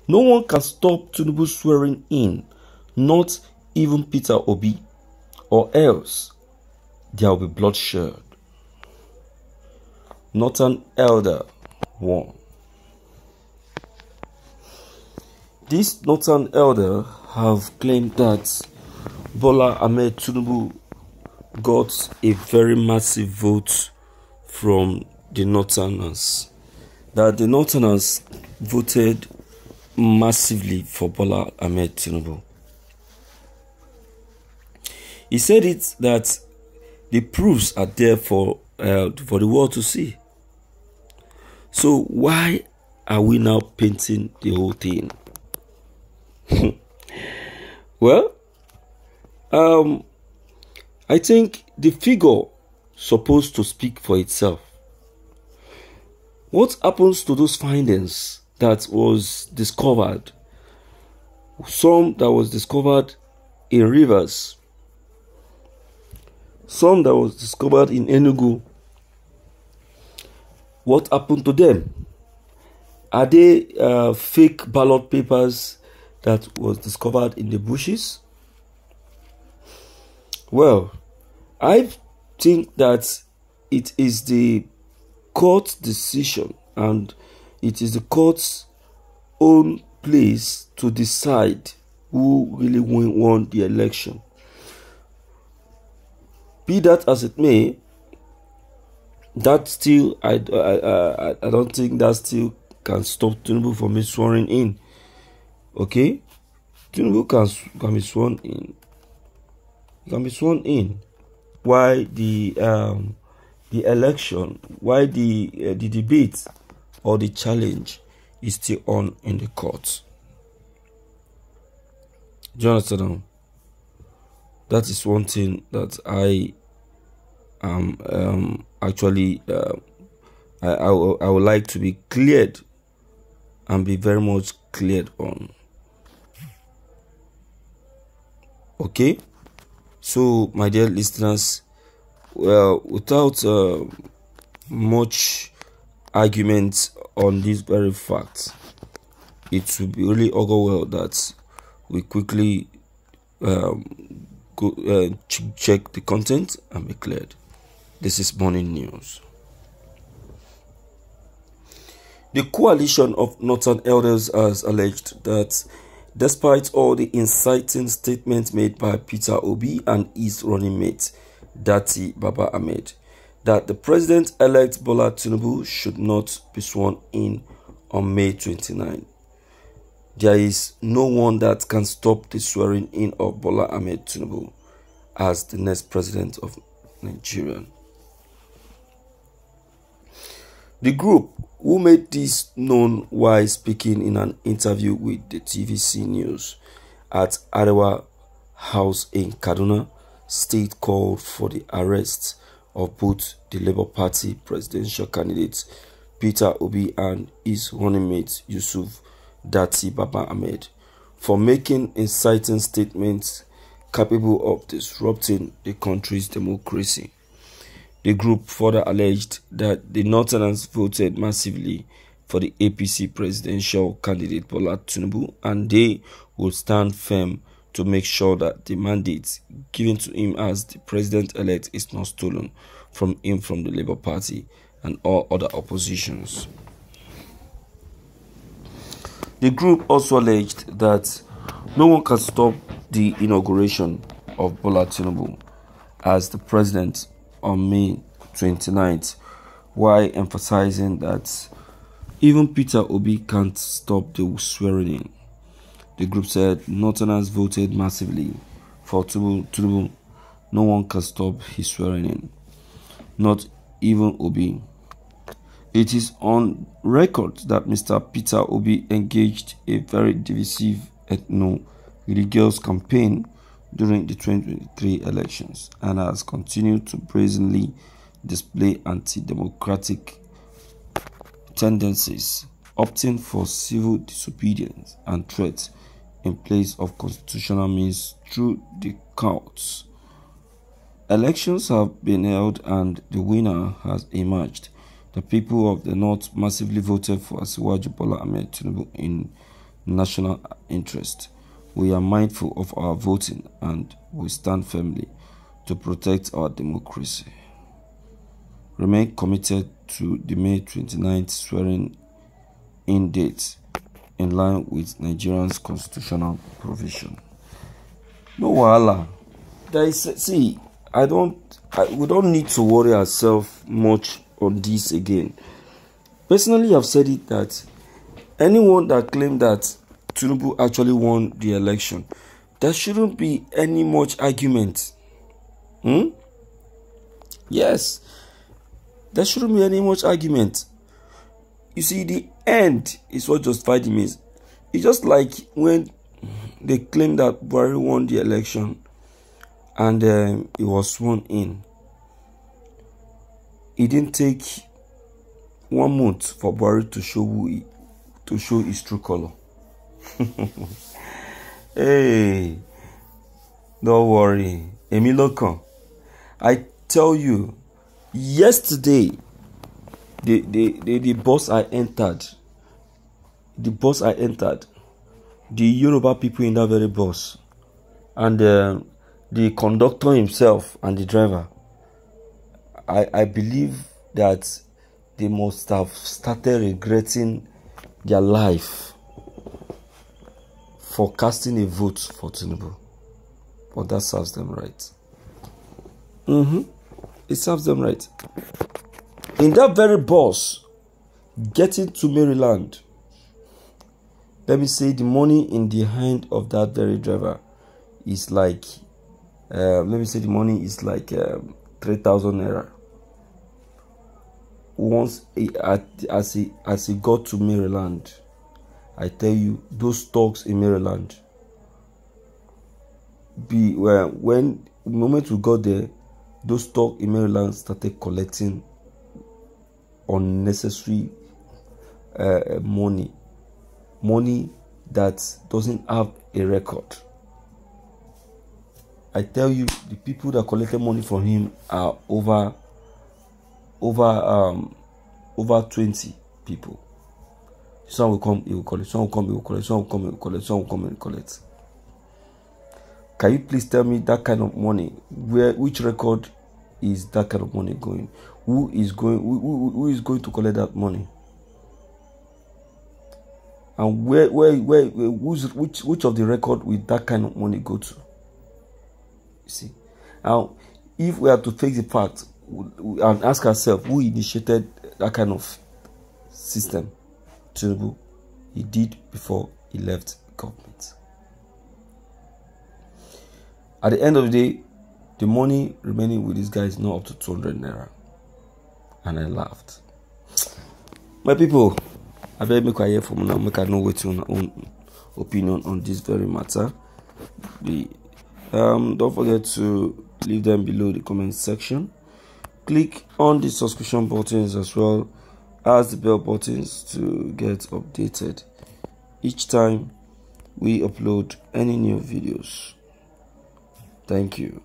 No one can stop Tinubu swearing in, not even Peter Obi, or else there will be bloodshed. Northern Elder 1. This Northern Elder have claimed that Bola Ahmed Tinubu got a very massive vote from the Northerners. That the Northerners voted massively for Bola Ahmed Tinubu. He said it that the proofs are there for the world to see. So why are we now painting the whole thing? Well, I think the figure supposed to speak for itself. What happens to those findings that was discovered? Some that was discovered in Rivers, some that was discovered in Enugu. What happened to them? Are they fake ballot papers that was discovered in the bushes? Well, I think that it is the court decision and it is the court's own place to decide who really won the election. Be that as it may, that still I don't think that still can stop Tinubu from being sworn in. Okay, Tinubu can be sworn in. He can be sworn in. Why the election? Why the debate or the challenge is still on in the court? Do you understand? That is one thing that I am actually I would like to be cleared and be very much cleared on. Okay, so my dear listeners, well, without much argument on this very fact, it would be really augur well that we quickly check the content and be cleared. This is morning news. The coalition of Northern Elders has alleged that despite all the inciting statements made by Peter Obi and his running mate, Dati Baba Ahmed, that the president-elect Bola Tinubu should not be sworn in on May 29. There is no one that can stop the swearing in of Bola Ahmed Tinubu as the next president of Nigeria. The group, who made this known while speaking in an interview with the TVC News at Arewa House in Kaduna State, called for the arrest of both the Labour Party presidential candidates Peter Obi and his running mate Yusuf Dati Baba Ahmed for making inciting statements capable of disrupting the country's democracy. The group further alleged that the Northerners voted massively for the APC presidential candidate Bola Tinubu, and they will stand firm to make sure that the mandate given to him as the president-elect is not stolen from him from the Labour Party and all other oppositions. The group also alleged that no one can stop the inauguration of Bola Tinubu as the president on May 29th, while emphasizing that even Peter Obi can't stop the swearing in. The group said Northerners voted massively for Tinubu. No one can stop his swearing in, not even Obi. It is on record that Mr. Peter Obi engaged a very divisive ethno-religious campaign during the 2023 elections and has continued to brazenly display anti-democratic tendencies, opting for civil disobedience and threats in place of constitutional means through the courts. Elections have been held and the winner has emerged. The people of the North massively voted for Asiwaju Bola Ahmed Tinubu in national interest. We are mindful of our voting and we stand firmly to protect our democracy. Remain committed to the May 29th swearing-in date in line with Nigeria's constitutional provision. No wahala. See, we don't need to worry ourselves much on this again. Personally, I've said it that anyone that claimed that Tinubu actually won the election, there shouldn't be any much argument. Yes, there shouldn't be any much argument. You see, the end is what justified the means. It's just like when they claimed that Buhari won the election and he was sworn in. It didn't take 1 month for Buhari to show his true color. Hey, don't worry, Emilokan. I tell you, yesterday, the bus I entered, the Yoruba people in that very bus, and the conductor himself and the driver, I believe that they must have started regretting their life for casting a vote for Tinubu. But that serves them right. It serves them right. In that very bus, getting to Maryland, let me say the money in the hand of that very driver is like, 3,000 naira. Once as he got to Maryland, I tell you, those talks in Maryland, when the moment we got there, those talks in Maryland started collecting unnecessary money that doesn't have a record. I tell you, the people that collected money from him are over 20 people. Some will come, he will collect. Some will come, he will collect. Some will come, he will collect. Some will come, he will collect. Can you please tell me that kind of money? Which record is that kind of money going? Who is going to collect that money? And which of the record will that kind of money go to? You see, now if we have to face the fact and ask ourselves who initiated that kind of system, Tinubu, he did before he left government. At the end of the day, the money remaining with this guy is not up to 200 naira. And I laughed. My people, I better make a hear from now, make I know what your own opinion on this very matter. Don't forget to leave them below the comment section. Click on the subscription buttons as well as the bell buttons to get updated each time we upload any new videos. Thank you.